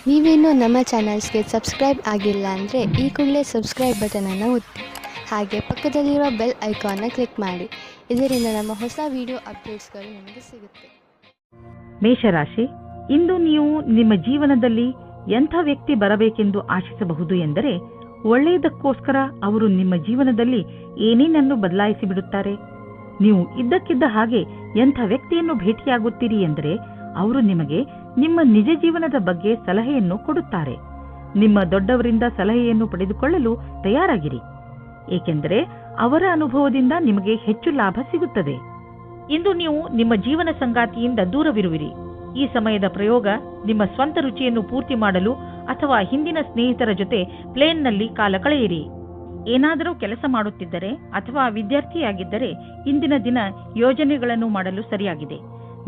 ನೀವೇನೂ ನಮ್ಮ ಚಾನಲ್ಸ್ಗೆ ಸಬ್ಸ್ಕ್ರೈಬ್ ಆಗಿಲ್ಲ ಅಂದರೆ ಈ ಕೂಡಲೇ ಸಬ್ಸ್ಕ್ರೈಬ್ ಬಟನನ್ನು ಒತ್ತಿ ಹಾಗೆ ಪಕ್ಕದಲ್ಲಿರೋ ಬೆಲ್ ಐಕಾನ್ನ ಕ್ಲಿಕ್ ಮಾಡಿ. ಇದರಿಂದ ನಮ್ಮ ಹೊಸ ವಿಡಿಯೋ ಅಪ್ಡೇಟ್ಸ್ಗಳು ನಿಮಗೆ ಸಿಗುತ್ತೆ. ಮೇಷರಾಶಿ, ಇಂದು ನೀವು ನಿಮ್ಮ ಜೀವನದಲ್ಲಿ ಎಂಥ ವ್ಯಕ್ತಿ ಬರಬೇಕೆಂದು ಆಶಿಸಬಹುದು ಎಂದರೆ, ಒಳ್ಳೆಯದಕ್ಕೋಸ್ಕರ ಅವರು ನಿಮ್ಮ ಜೀವನದಲ್ಲಿ ಏನೇನನ್ನು ಬದಲಾಯಿಸಿ ಬಿಡುತ್ತಾರೆ. ನೀವು ಇದ್ದಕ್ಕಿದ್ದ ಹಾಗೆ ಎಂಥ ವ್ಯಕ್ತಿಯನ್ನು ಭೇಟಿಯಾಗುತ್ತೀರಿ ಎಂದರೆ, ಅವರು ನಿಮಗೆ ನಿಮ್ಮ ನಿಜ ಜೀವನದ ಬಗ್ಗೆ ಸಲಹೆಯನ್ನು ಕೊಡುತ್ತಾರೆ. ನಿಮ್ಮ ದೊಡ್ಡವರಿಂದ ಸಲಹೆಯನ್ನು ಪಡೆದುಕೊಳ್ಳಲು ತಯಾರಾಗಿರಿ, ಏಕೆಂದರೆ ಅವರ ಅನುಭವದಿಂದ ನಿಮಗೆ ಹೆಚ್ಚು ಲಾಭ ಸಿಗುತ್ತದೆ. ಇಂದು ನೀವು ನಿಮ್ಮ ಜೀವನ ಸಂಗಾತಿಯಿಂದ ದೂರವಿರುವಿರಿ. ಈ ಸಮಯದ ಪ್ರಯೋಗ ನಿಮ್ಮ ಸ್ವಂತ ರುಚಿಯನ್ನು ಪೂರ್ತಿ ಮಾಡಲು ಅಥವಾ ಹಿಂದಿನ ಸ್ನೇಹಿತರ ಜೊತೆ ಪ್ಲೇನ್ನಲ್ಲಿ ಕಾಲ ಕಳೆಯಿರಿ. ಏನಾದರೂ ಕೆಲಸ ಮಾಡುತ್ತಿದ್ದರೆ ಅಥವಾ ವಿದ್ಯಾರ್ಥಿಯಾಗಿದ್ದರೆ ಇಂದಿನ ದಿನ ಯೋಜನೆಗಳನ್ನು ಮಾಡಲು ಸರಿಯಾಗಿದೆ.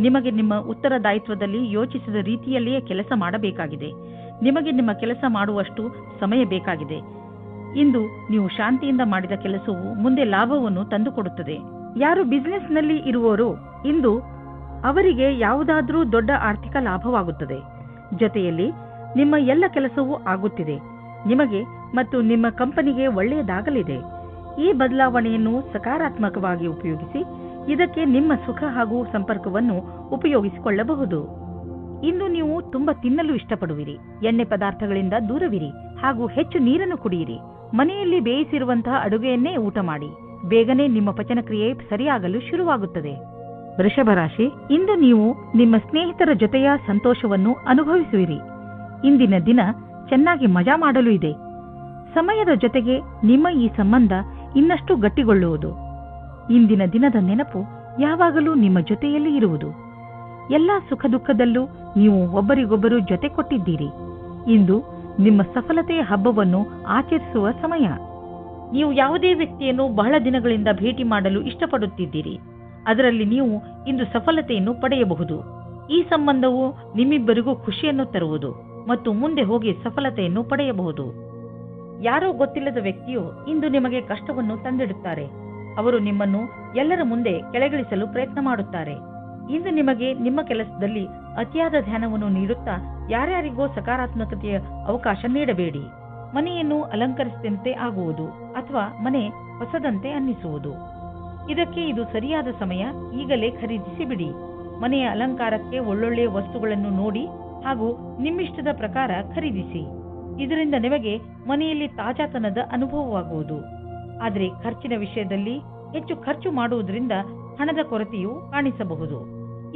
ನಿಮಗೆ ನಿಮ್ಮ ಉತ್ತರದಾಯಿತ್ವದಲ್ಲಿ ಯೋಚಿಸಿದ ರೀತಿಯಲ್ಲಿಯೇ ಕೆಲಸ ಮಾಡಬೇಕಾಗಿದೆ. ನಿಮಗೆ ನಿಮ್ಮ ಕೆಲಸ ಮಾಡುವಷ್ಟು ಸಮಯ ಬೇಕಾಗಿದೆ. ಇಂದು ನೀವು ಶಾಂತಿಯಿಂದ ಮಾಡಿದ ಕೆಲಸವು ಮುಂದೆ ಲಾಭವನ್ನು ತಂದುಕೊಡುತ್ತದೆ. ಯಾರು ಬಿಸಿನೆಸ್ನಲ್ಲಿ ಇರುವವರು, ಇಂದು ಅವರಿಗೆ ಯಾವುದಾದರೂ ದೊಡ್ಡ ಆರ್ಥಿಕ ಲಾಭವಾಗುತ್ತದೆ. ಜೊತೆಯಲ್ಲಿ ನಿಮ್ಮ ಎಲ್ಲ ಕೆಲಸವೂ ಆಗುತ್ತಿದೆ. ನಿಮಗೆ ಮತ್ತು ನಿಮ್ಮ ಕಂಪನಿಗೆ ಒಳ್ಳೆಯದಾಗಲಿದೆ. ಈ ಬದಲಾವಣೆಯನ್ನು ಸಕಾರಾತ್ಮಕವಾಗಿ ಉಪಯೋಗಿಸಿ. ಇದಕ್ಕೆ ನಿಮ್ಮ ಸುಖ ಹಾಗೂ ಸಂಪರ್ಕವನ್ನು ಉಪಯೋಗಿಸಿಕೊಳ್ಳಬಹುದು. ಇಂದು ನೀವು ತುಂಬಾ ತಿನ್ನಲು ಇಷ್ಟಪಡುವಿರಿ. ಎಣ್ಣೆ ಪದಾರ್ಥಗಳಿಂದ ದೂರವಿರಿ ಹಾಗೂ ಹೆಚ್ಚು ನೀರನ್ನು ಕುಡಿಯಿರಿ. ಮನೆಯಲ್ಲಿ ಬೇಯಿಸಿರುವಂತಹ ಅಡುಗೆಯನ್ನೇ ಊಟ ಮಾಡಿ. ಬೇಗನೆ ನಿಮ್ಮ ಪಚನ ಕ್ರಿಯೆ ಸರಿಯಾಗಲು ಶುರುವಾಗುತ್ತದೆ. ವೃಷಭ ರಾಶಿ, ಇಂದು ನೀವು ನಿಮ್ಮ ಸ್ನೇಹಿತರ ಜೊತೆಯ ಸಂತೋಷವನ್ನು ಅನುಭವಿಸುವಿರಿ. ಇಂದಿನ ದಿನ ಚೆನ್ನಾಗಿ ಮಜಾ ಮಾಡಲು ಇದೆ. ಸಮಯದ ಜೊತೆಗೆ ನಿಮ್ಮ ಈ ಸಂಬಂಧ ಇನ್ನಷ್ಟು ಗಟ್ಟಿಗೊಳ್ಳುವುದು. ಇಂದಿನ ದಿನದ ನೆನಪು ಯಾವಾಗಲೂ ನಿಮ್ಮ ಜೊತೆಯಲ್ಲಿ ಇರುವುದು. ಎಲ್ಲ ಸುಖ ದುಃಖದಲ್ಲೂ ನೀವು ಒಬ್ಬರಿಗೊಬ್ಬರು ಜೊತೆ ಕೊಟ್ಟಿದ್ದೀರಿ. ಇಂದು ನಿಮ್ಮ ಸಫಲತೆಯ ಹಬ್ಬವನ್ನು ಆಚರಿಸುವ ಸಮಯ. ನೀವು ಯಾವುದೇ ವ್ಯಕ್ತಿಯನ್ನು ಬಹಳ ದಿನಗಳಿಂದ ಭೇಟಿ ಮಾಡಲು ಇಷ್ಟಪಡುತ್ತಿದ್ದೀರಿ. ಅದರಲ್ಲಿ ನೀವು ಇಂದು ಸಫಲತೆಯನ್ನು ಪಡೆಯಬಹುದು. ಈ ಸಂಬಂಧವು ನಿಮ್ಮಿಬ್ಬರಿಗೂ ಖುಷಿಯನ್ನು ತರುವುದು ಮತ್ತು ಮುಂದೆ ಹೋಗಿ ಸಫಲತೆಯನ್ನು ಪಡೆಯಬಹುದು. ಯಾರೋ ಗೊತ್ತಿಲ್ಲದ ವ್ಯಕ್ತಿಯು ಇಂದು ನಿಮಗೆ ಕಷ್ಟವನ್ನು ತಂದಿಡುತ್ತಾರೆ. ಅವರು ನಿಮ್ಮನ್ನು ಎಲ್ಲರ ಮುಂದೆ ಕೆಳಗಿಳಿಸಲು ಪ್ರಯತ್ನ ಮಾಡುತ್ತಾರೆ. ಇಂದು ನಿಮಗೆ ನಿಮ್ಮ ಕೆಲಸದಲ್ಲಿ ಅತಿಯಾದ ಧ್ಯಾನವನ್ನು ನೀಡುತ್ತಾ ಯಾರ್ಯಾರಿಗೋ ಸಕಾರಾತ್ಮಕತೆಯ ಅವಕಾಶ ನೀಡಬೇಡಿ. ಮನೆಯನ್ನು ಅಲಂಕರಿಸಿದಂತೆ ಆಗುವುದು ಅಥವಾ ಮನೆ ಹೊಸದಂತೆ ಅನ್ನಿಸುವುದು. ಇದಕ್ಕೆ ಇದು ಸರಿಯಾದ ಸಮಯ. ಈಗಲೇ ಖರೀದಿಸಿ ಬಿಡಿ. ಮನೆಯ ಅಲಂಕಾರಕ್ಕೆ ಒಳ್ಳೊಳ್ಳೆಯ ವಸ್ತುಗಳನ್ನು ನೋಡಿ ಹಾಗೂ ನಿಮ್ಮಿಷ್ಟದ ಪ್ರಕಾರ ಖರೀದಿಸಿ. ಇದರಿಂದ ನಿಮಗೆ ಮನೆಯಲ್ಲಿ ತಾಜಾತನದ ಅನುಭವವಾಗುವುದು. ಆದರೆ ಖರ್ಚಿನ ವಿಷಯದಲ್ಲಿ ಹೆಚ್ಚು ಖರ್ಚು ಮಾಡುವುದರಿಂದ ಹಣದ ಕೊರತೆಯೂ ಕಾಣಿಸಬಹುದು.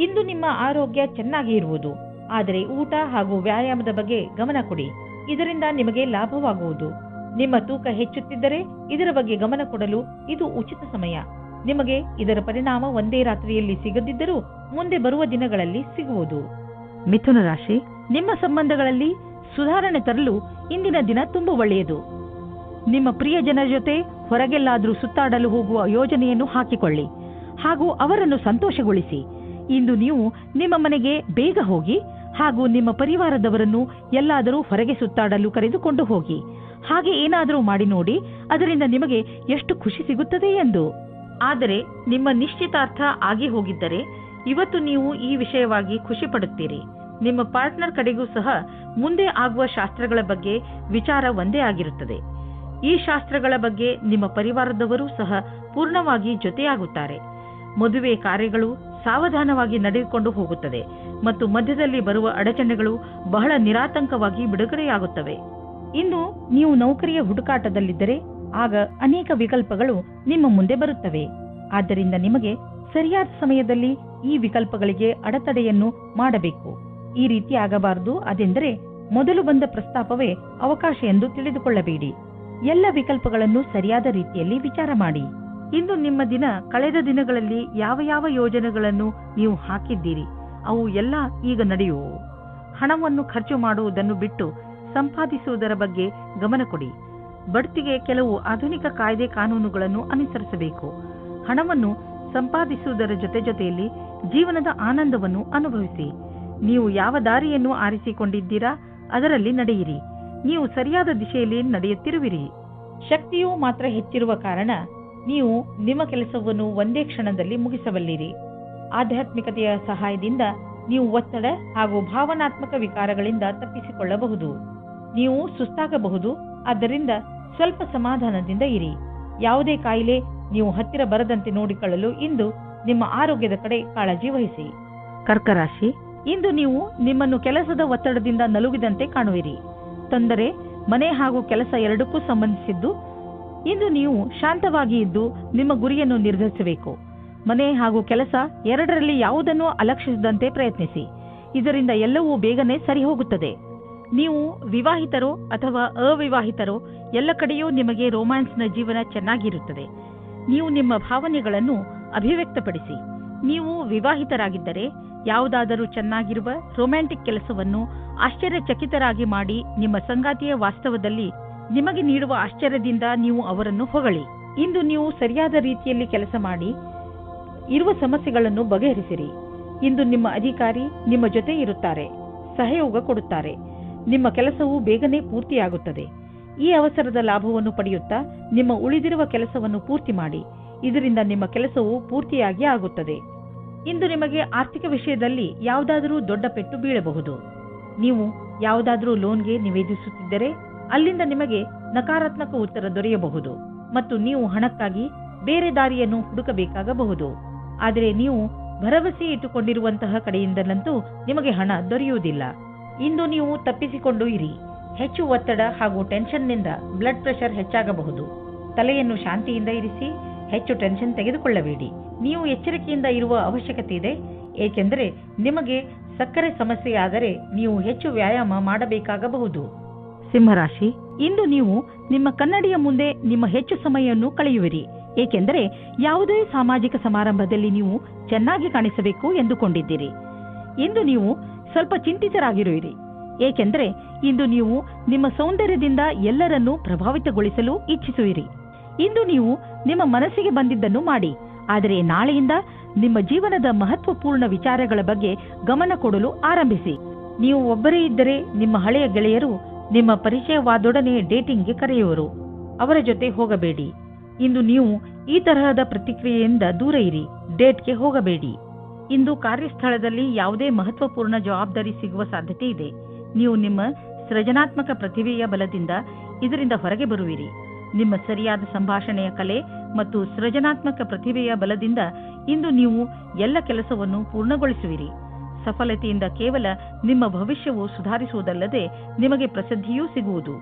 ಇಂದು ನಿಮ್ಮ ಆರೋಗ್ಯ ಚೆನ್ನಾಗಿ ಇರುವುದು. ಆದರೆ ಊಟ ಹಾಗೂ ವ್ಯಾಯಾಮದ ಬಗ್ಗೆ ಗಮನ ಕೊಡಿ. ಇದರಿಂದ ನಿಮಗೆ ಲಾಭವಾಗುವುದು. ನಿಮ್ಮ ತೂಕ ಹೆಚ್ಚುತ್ತಿದ್ದರೆ ಇದರ ಬಗ್ಗೆ ಗಮನ ಕೊಡಲು ಇದು ಉಚಿತ ಸಮಯ. ನಿಮಗೆ ಇದರ ಪರಿಣಾಮ ಒಂದೇ ರಾತ್ರಿಯಲ್ಲಿ ಸಿಗದಿದ್ದರೂ ಮುಂದೆ ಬರುವ ದಿನಗಳಲ್ಲಿ ಸಿಗುವುದು. ಮಿಥುನ ರಾಶಿ, ನಿಮ್ಮ ಸಂಬಂಧಗಳಲ್ಲಿ ಸುಧಾರಣೆ ತರಲು ಇಂದಿನ ದಿನ ತುಂಬಾ ಒಳ್ಳೆಯದು. ನಿಮ್ಮ ಪ್ರಿಯ ಜನರ ಜೊತೆ ಹೊರಗೆಲ್ಲಾದರೂ ಸುತ್ತಾಡಲು ಹೋಗುವ ಯೋಜನೆಯನ್ನು ಹಾಕಿಕೊಳ್ಳಿ ಹಾಗೂ ಅವರನ್ನು ಸಂತೋಷಗೊಳಿಸಿ. ಇಂದು ನೀವು ನಿಮ್ಮ ಮನೆಗೆ ಬೇಗ ಹೋಗಿ ಹಾಗೂ ನಿಮ್ಮ ಪರಿವಾರದವರನ್ನು ಎಲ್ಲಾದರೂ ಹೊರಗೆ ಸುತ್ತಾಡಲು ಕರೆದುಕೊಂಡು ಹೋಗಿ. ಹಾಗೆ ಏನಾದರೂ ಮಾಡಿ ನೋಡಿ, ಅದರಿಂದ ನಿಮಗೆ ಎಷ್ಟು ಖುಷಿ ಸಿಗುತ್ತದೆ ಎಂದು. ಆದರೆ ನಿಮ್ಮ ನಿಶ್ಚಿತಾರ್ಥ ಆಗಿ ಹೋಗಿದ್ದರೆ ಇವತ್ತು ನೀವು ಈ ವಿಷಯವಾಗಿ ಖುಷಿ ಪಡುತ್ತೀರಿ. ನಿಮ್ಮ ಪಾರ್ಟ್ನರ್ ಕಡೆಗೂ ಸಹ ಮುಂದೆ ಆಗುವ ಶಾಸ್ತ್ರಗಳ ಬಗ್ಗೆ ವಿಚಾರ ಒಂದೇ ಆಗಿರುತ್ತದೆ. ಈ ಶಾಸ್ತ್ರಗಳ ಬಗ್ಗೆ ನಿಮ್ಮ ಪರಿವಾರದವರೂ ಸಹ ಪೂರ್ಣವಾಗಿ ಜೊತೆಯಾಗುತ್ತಾರೆ. ಮದುವೆ ಕಾರ್ಯಗಳು ಸಾವಧಾನವಾಗಿ ನಡೆದುಕೊಂಡು ಹೋಗುತ್ತದೆ ಮತ್ತು ಮಧ್ಯದಲ್ಲಿ ಬರುವ ಅಡಚಣೆಗಳು ಬಹಳ ನಿರಾತಂಕವಾಗಿ ಬಿಡುಗಡೆಯಾಗುತ್ತವೆ. ಇಂದು ನೀವು ನೌಕರಿಯ ಹುಡುಕಾಟದಲ್ಲಿದ್ದರೆ ಆಗ ಅನೇಕ ವಿಕಲ್ಪಗಳು ನಿಮ್ಮ ಮುಂದೆ ಬರುತ್ತವೆ. ಆದ್ದರಿಂದ ನಿಮಗೆ ಸರಿಯಾದ ಸಮಯದಲ್ಲಿ ಈ ವಿಕಲ್ಪಗಳಿಗೆ ಅಡೆತಡೆಯನ್ನು ಮಾಡಬೇಕು. ಈ ರೀತಿ ಆಗಬಾರದು. ಅದೆಂದರೆ ಮೊದಲು ಬಂದ ಪ್ರಸ್ತಾಪವೇ ಅವಕಾಶ ಎಂದು ತಿಳಿದುಕೊಳ್ಳಬೇಡಿ. ಎಲ್ಲ ವಿಕಲ್ಪಗಳನ್ನು ಸರಿಯಾದ ರೀತಿಯಲ್ಲಿ ವಿಚಾರ ಮಾಡಿ. ಇಂದು ನಿಮ್ಮ ದಿನ. ಕಳೆದ ದಿನಗಳಲ್ಲಿ ಯಾವ ಯಾವ ಯೋಜನೆಗಳನ್ನು ನೀವು ಹಾಕಿದ್ದೀರಿ ಅವು ಎಲ್ಲ ಈಗ ನಡೆಯುವವು. ಹಣವನ್ನು ಖರ್ಚು ಮಾಡುವುದನ್ನು ಬಿಟ್ಟು ಸಂಪಾದಿಸುವುದರ ಬಗ್ಗೆ ಗಮನ ಕೊಡಿ. ಬಡ್ತಿಗೆ ಕೆಲವು ಆಧುನಿಕ ಕಾಯ್ದೆ ಕಾನೂನುಗಳನ್ನು ಅನುಸರಿಸಬೇಕು. ಹಣವನ್ನು ಸಂಪಾದಿಸುವುದರ ಜೊತೆಯಲ್ಲಿ ಜೀವನದ ಆನಂದವನ್ನು ಅನುಭವಿಸಿ. ನೀವು ಯಾವ ದಾರಿಯನ್ನು ಆರಿಸಿಕೊಂಡಿದ್ದೀರಾ ಅದರಲ್ಲಿ ನಡೆಯಿರಿ. ನೀವು ಸರಿಯಾದ ದಿಶೆಯಲ್ಲಿ ನಡೆಯುತ್ತಿರುವಿರಿ. ಶಕ್ತಿಯು ಮಾತ್ರ ಹೆಚ್ಚಿರುವ ಕಾರಣ ನೀವು ನಿಮ್ಮ ಕೆಲಸವನ್ನು ಒಂದೇ ಕ್ಷಣದಲ್ಲಿ ಮುಗಿಸಬಲ್ಲಿರಿ. ಆಧ್ಯಾತ್ಮಿಕತೆಯ ಸಹಾಯದಿಂದ ನೀವು ಒತ್ತಡ ಹಾಗೂ ಭಾವನಾತ್ಮಕ ವಿಕಾರಗಳಿಂದ ತಪ್ಪಿಸಿಕೊಳ್ಳಬಹುದು. ನೀವು ಸುಸ್ತಾಗಬಹುದು, ಆದ್ದರಿಂದ ಸ್ವಲ್ಪ ಸಮಾಧಾನದಿಂದ ಇರಿ. ಯಾವುದೇ ಕಾಯಿಲೆ ನೀವು ಹತ್ತಿರ ಬರದಂತೆ ನೋಡಿಕೊಳ್ಳಲು ಇಂದು ನಿಮ್ಮ ಆರೋಗ್ಯದ ಕಡೆ ಕಾಳಜಿ ವಹಿಸಿ. ಕರ್ಕರಾಶಿ, ಇಂದು ನೀವು ನಿಮ್ಮನ್ನು ಕೆಲಸದ ಒತ್ತಡದಿಂದ ನಲುಗಿದಂತೆ ಕಾಣುವಿರಿ. ತೊಂದರೆ ಮನೆ ಹಾಗೂ ಕೆಲಸ ಎರಡಕ್ಕೂ ಸಂಬಂಧಿಸಿದ್ದು. ಇಂದು ನೀವು ಶಾಂತವಾಗಿ ಇದ್ದು ನಿಮ್ಮ ಗುರಿಯನ್ನು ನಿರ್ಧರಿಸಬೇಕು. ಮನೆ ಹಾಗೂ ಕೆಲಸ ಎರಡರಲ್ಲಿ ಯಾವುದನ್ನು ಅಲಕ್ಷಿಸದಂತೆ ಪ್ರಯತ್ನಿಸಿ. ಇದರಿಂದ ಎಲ್ಲವೂ ಬೇಗನೆ ಸರಿ ಹೋಗುತ್ತದೆ. ನೀವು ವಿವಾಹಿತರೋ ಅಥವಾ ಅವಿವಾಹಿತರೋ ಎಲ್ಲ ಕಡೆಯೂ ನಿಮಗೆ ರೋಮ್ಯಾನ್ಸ್ನ ಜೀವನ ಚೆನ್ನಾಗಿರುತ್ತದೆ. ನೀವು ನಿಮ್ಮ ಭಾವನೆಗಳನ್ನು ಅಭಿವ್ಯಕ್ತಪಡಿಸಿ. ನೀವು ವಿವಾಹಿತರಾಗಿದ್ದರೆ ಯಾವುದಾದರೂ ಚೆನ್ನಾಗಿರುವ ರೊಮ್ಯಾಂಟಿಕ್ ಕೆಲಸವನ್ನು ಆಶ್ಚರ್ಯಚಕಿತರಾಗಿ ಮಾಡಿ ನಿಮ್ಮ ಸಂಗಾತಿಯ ವಾಸ್ತವದಲ್ಲಿ ನಿಮಗೆ ನೀಡುವ ಆಶ್ಚರ್ಯದಿಂದ ನೀವು ಅವರನ್ನು ಹೊಗಳಿ. ಇಂದು ನೀವು ಸರಿಯಾದ ರೀತಿಯಲ್ಲಿ ಕೆಲಸ ಮಾಡಿ ಇರುವ ಸಮಸ್ಯೆಗಳನ್ನು ಬಗೆಹರಿಸಿರಿ. ಇಂದು ನಿಮ್ಮ ಅಧಿಕಾರಿ ನಿಮ್ಮ ಜೊತೆ ಇರುತ್ತಾರೆ, ಸಹಯೋಗ ಕೊಡುತ್ತಾರೆ. ನಿಮ್ಮ ಕೆಲಸವು ಬೇಗನೆ ಪೂರ್ತಿಯಾಗುತ್ತದೆ. ಈ ಅವಸರದ ಲಾಭವನ್ನು ಪಡೆಯುತ್ತಾ ನಿಮ್ಮ ಉಳಿದಿರುವ ಕೆಲಸವನ್ನು ಪೂರ್ತಿ ಮಾಡಿ. ಇದರಿಂದ ನಿಮ್ಮ ಕೆಲಸವು ಪೂರ್ತಿಯಾಗಿ ಆಗುತ್ತದೆ. ಇಂದು ನಿಮಗೆ ಆರ್ಥಿಕ ವಿಷಯದಲ್ಲಿ ಯಾವುದಾದರೂ ದೊಡ್ಡ ಪೆಟ್ಟು ಬೀಳಬಹುದು. ನೀವು ಯಾವುದಾದರೂ ಲೋನ್ಗೆ ನಿವೇದಿಸುತ್ತಿದ್ದರೆ ಅಲ್ಲಿಂದ ನಿಮಗೆ ನಕಾರಾತ್ಮಕ ಉತ್ತರ ದೊರೆಯಬಹುದು ಮತ್ತು ನೀವು ಹಣಕ್ಕಾಗಿ ಬೇರೆ ದಾರಿಯನ್ನು ಹುಡುಕಬೇಕಾಗಬಹುದು. ಆದರೆ ನೀವು ಭರವಸೆ ಇಟ್ಟುಕೊಂಡಿರುವಂತಹ ಕಡೆಯಿಂದಲಂತೂ ನಿಮಗೆ ಹಣ ದೊರೆಯುವುದಿಲ್ಲ. ಇಂದು ನೀವು ತಪ್ಪಿಸಿಕೊಂಡು ಇರಿ. ಹೆಚ್ಚು ಒತ್ತಡ ಹಾಗೂ ಟೆನ್ಷನ್ನಿಂದ ಬ್ಲಡ್ ಪ್ರೆಷರ್ ಹೆಚ್ಚಾಗಬಹುದು. ತಲೆಯನ್ನು ಶಾಂತಿಯಿಂದ ಇರಿಸಿ. ಹೆಚ್ಚು ಟೆನ್ಷನ್ ತೆಗೆದುಕೊಳ್ಳಬೇಡಿ. ನೀವು ಎಚ್ಚರಿಕೆಯಿಂದ ಇರುವ ಅವಶ್ಯಕತೆ ಇದೆ, ಏಕೆಂದರೆ ನಿಮಗೆ ಸಕ್ಕರೆ ಸಮಸ್ಯೆಯಾದರೆ ನೀವು ಹೆಚ್ಚು ವ್ಯಾಯಾಮ ಮಾಡಬೇಕಾಗಬಹುದು. ಸಿಂಹರಾಶಿ, ಇಂದು ನೀವು ನಿಮ್ಮ ಕನ್ನಡಿಯ ಮುಂದೆ ನಿಮ್ಮ ಹೆಚ್ಚು ಸಮಯವನ್ನು ಕಳೆಯುವಿರಿ, ಏಕೆಂದರೆ ಯಾವುದೇ ಸಾಮಾಜಿಕ ಸಮಾರಂಭದಲ್ಲಿ ನೀವು ಚೆನ್ನಾಗಿ ಕಾಣಿಸಬೇಕು ಎಂದುಕೊಂಡಿದ್ದೀರಿ. ಇಂದು ನೀವು ಸ್ವಲ್ಪ ಚಿಂತಿತರಾಗಿರುವಿರಿ, ಏಕೆಂದರೆ ಇಂದು ನೀವು ನಿಮ್ಮ ಸೌಂದರ್ಯದಿಂದ ಎಲ್ಲರನ್ನೂ ಪ್ರಭಾವಿತಗೊಳಿಸಲು ಇಚ್ಛಿಸುವಿರಿ. ಇಂದು ನೀವು ನಿಮ್ಮ ಮನಸ್ಸಿಗೆ ಬಂದಿದ್ದನ್ನು ಮಾಡಿ, ಆದರೆ ನಾಳೆಯಿಂದ ನಿಮ್ಮ ಜೀವನದ ಮಹತ್ವಪೂರ್ಣ ವಿಚಾರಗಳ ಬಗ್ಗೆ ಗಮನ ಕೊಡಲು ಆರಂಭಿಸಿ. ನೀವು ಒಬ್ಬರೇ ಇದ್ದರೆ ನಿಮ್ಮ ಹಳೆಯ ಗೆಳೆಯರು ನಿಮ್ಮ ಪರಿಚಯವಾದೊಡನೆ ಡೇಟಿಂಗ್ಗೆ ಕರೆಯುವರು. ಅವರ ಜೊತೆ ಹೋಗಬೇಡಿ. ಇಂದು ನೀವು ಈ ತರಹದ ಪ್ರತಿಕ್ರಿಯೆಯಿಂದ ದೂರ ಇರಿ. ಡೇಟ್ಗೆ ಹೋಗಬೇಡಿ. ಇಂದು ಕಾರ್ಯಸ್ಥಳದಲ್ಲಿ ಯಾವುದೇ ಮಹತ್ವಪೂರ್ಣ ಜವಾಬ್ದಾರಿ ಸಿಗುವ ಸಾಧ್ಯತೆ ಇದೆ. ನೀವು ನಿಮ್ಮ ಸೃಜನಾತ್ಮಕ ಪ್ರತಿಭೆಯ ಬಲದಿಂದ ಇದರಿಂದ ಹೊರಗೆ ಬರುವಿರಿ. ನಿಮ್ಮ ಸರಿಯಾದ ಸಂಭಾಷಣೆಯ ಕಲೆ ಮತ್ತು ಸೃಜನಾತ್ಮಕ ಪ್ರತಿಭೆಯ ಬಲದಿಂದ ಇಂದು ನೀವು ಎಲ್ಲ ಕೆಲಸವನ್ನು ಪೂರ್ಣಗೊಳಿಸುವಿರಿ. ಸಫಲತೆಯಿಂದ ಕೇವಲ ನಿಮ್ಮ ಭವಿಷ್ಯವು ಸುಧಾರಿಸುವುದಲ್ಲದೆ ನಿಮಗೆ ಪ್ರಸಿದ್ಧಿಯೂ ಸಿಗುವುದು.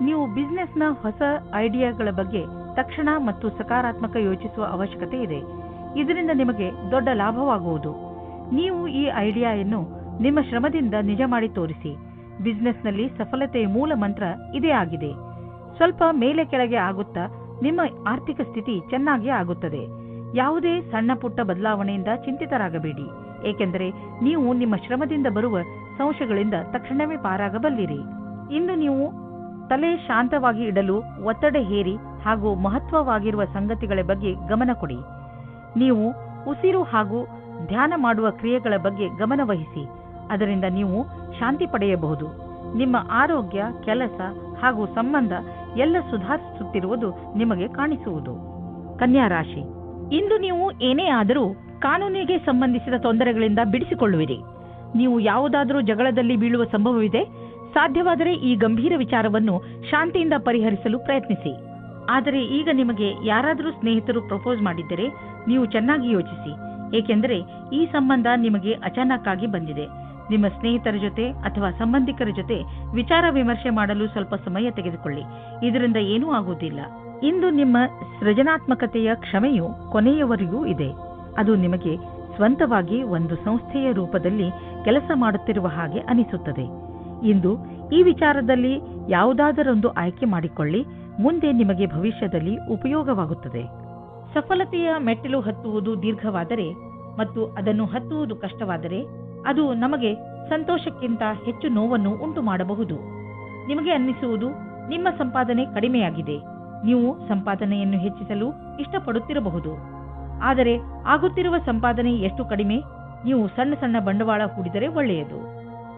ನೀವು ಬಿಸಿನೆಸ್ನ ಹೊಸ ಐಡಿಯಾಗಳ ಬಗ್ಗೆ ತಕ್ಷಣ ಮತ್ತು ಸಕಾರಾತ್ಮಕ ಯೋಚಿಸುವ ಅವಶ್ಯಕತೆ ಇದೆ. ಇದರಿಂದ ನಿಮಗೆ ದೊಡ್ಡ ಲಾಭವಾಗುವುದು. ನೀವು ಈ ಐಡಿಯಾವನ್ನು ನಿಮ್ಮ ಶ್ರಮದಿಂದ ನಿಜ ಮಾಡಿ ತೋರಿಸಿ. ಬಿಸಿನೆಸ್ನಲ್ಲಿ ಸಫಲತೆಯ ಮೂಲ ಮಂತ್ರ ಇದೇ ಆಗಿದೆ. ಸ್ವಲ್ಪ ಮೇಲೆ ಕೆಳಗೆ ಆಗುತ್ತಾ ನಿಮ್ಮ ಆರ್ಥಿಕ ಸ್ಥಿತಿ ಚೆನ್ನಾಗಿ ಆಗುತ್ತದೆ. ಯಾವುದೇ ಸಣ್ಣ ಪುಟ್ಟ ಬದಲಾವಣೆಯಿಂದ ಚಿಂತಿತರಾಗಬೇಡಿ, ಏಕೆಂದರೆ ನೀವು ನಿಮ್ಮ ಶ್ರಮದಿಂದ ಬರುವ ಸಂಶಯಗಳಿಂದ ತಕ್ಷಣವೇ ಪಾರಾಗಬಲ್ಲಿರಿ. ಇಂದು ನೀವು ತಲೆ ಶಾಂತವಾಗಿ ಇಡಲು ಒತ್ತಡ ಹೇರಿ ಹಾಗೂ ಮಹತ್ವವಾಗಿರುವ ಸಂಗತಿಗಳ ಬಗ್ಗೆ ಗಮನ ಕೊಡಿ. ನೀವು ಉಸಿರು ಹಾಗೂ ಧ್ಯಾನ ಮಾಡುವ ಕ್ರಿಯೆಗಳ ಬಗ್ಗೆ ಗಮನ ವಹಿಸಿ. ಅದರಿಂದ ನೀವು ಶಾಂತಿ ಪಡೆಯಬಹುದು. ನಿಮ್ಮ ಆರೋಗ್ಯ, ಕೆಲಸ ಹಾಗೂ ಸಂಬಂಧ ಎಲ್ಲ ಸುಧಾರಿಸುತ್ತಿರುವುದು ನಿಮಗೆ ಕಾಣಿಸುವುದು. ಕನ್ಯಾ ರಾಶಿ, ಇಂದು ನೀವು ಏನೇ ಆದರೂ ಕಾನೂನಿಗೆ ಸಂಬಂಧಿಸಿದ ತೊಂದರೆಗಳಿಂದ ಬಿಡಿಸಿಕೊಳ್ಳುವಿರಿ. ನೀವು ಯಾವುದಾದರೂ ಜಗಳದಲ್ಲಿ ಬೀಳುವ ಸಂಭವವಿದೆ. ಸಾಧ್ಯವಾದರೆ ಈ ಗಂಭೀರ ವಿಚಾರವನ್ನು ಶಾಂತಿಯಿಂದ ಪರಿಹರಿಸಲು ಪ್ರಯತ್ನಿಸಿ. ಆದರೆ ಈಗ ನಿಮಗೆ ಯಾರಾದರೂ ಸ್ನೇಹಿತರು ಪ್ರಪೋಸ್ ಮಾಡಿದ್ದರೆ ನೀವು ಚೆನ್ನಾಗಿ ಯೋಚಿಸಿ, ಏಕೆಂದರೆ ಈ ಸಂಬಂಧ ನಿಮಗೆ ಅಚಾನಕ್ ಆಗಿ ಬಂದಿದೆ. ನಿಮ್ಮ ಸ್ನೇಹಿತರ ಜೊತೆ ಅಥವಾ ಸಂಬಂಧಿಕರ ಜೊತೆ ವಿಚಾರ ವಿಮರ್ಶೆ ಮಾಡಲು ಸ್ವಲ್ಪ ಸಮಯ ತೆಗೆದುಕೊಳ್ಳಿ. ಇದರಿಂದ ಏನೂ ಆಗುವುದಿಲ್ಲ. ಇಂದು ನಿಮ್ಮ ಸೃಜನಾತ್ಮಕತೆಯ ಕ್ಷಮೆಯು ಕೊನೆಯವರೆಗೂ ಇದೆ. ಅದು ನಿಮಗೆ ಸ್ವಂತವಾಗಿ ಒಂದು ಸಂಸ್ಥೆಯ ರೂಪದಲ್ಲಿ ಕೆಲಸ ಮಾಡುತ್ತಿರುವ ಹಾಗೆ ಅನಿಸುತ್ತದೆ. ಇಂದು ಈ ವಿಚಾರದಲ್ಲಿ ಯಾವುದಾದರೊಂದು ಆಯ್ಕೆ ಮಾಡಿಕೊಳ್ಳಿ. ಮುಂದೆ ನಿಮಗೆ ಭವಿಷ್ಯದಲ್ಲಿ ಉಪಯೋಗವಾಗುತ್ತದೆ. ಸಫಲತೆಯ ಮೆಟ್ಟಿಲು ಹತ್ತುವುದು ದೀರ್ಘವಾದರೆ ಮತ್ತು ಅದನ್ನು ಹತ್ತುವುದು ಕಷ್ಟವಾದರೆ ಅದು ನಮಗೆ ಸಂತೋಷಕ್ಕಿಂತ ಹೆಚ್ಚು ನೋವನ್ನು ಉಂಟು ಮಾಡಬಹುದು. ನಿಮಗೆ ಅನ್ನಿಸುವುದು ನಿಮ್ಮ ಸಂಪಾದನೆ ಕಡಿಮೆಯಾಗಿದೆ. ನೀವು ಸಂಪಾದನೆಯನ್ನು ಹೆಚ್ಚಿಸಲು ಇಷ್ಟಪಡುತ್ತಿರಬಹುದು. ಆದರೆ ಆಗುತ್ತಿರುವ ಸಂಪಾದನೆ ಎಷ್ಟು ಕಡಿಮೆ? ನೀವು ಸಣ್ಣ ಸಣ್ಣ ಬಂಡವಾಳ ಹೂಡಿದರೆ ಒಳ್ಳೆಯದು.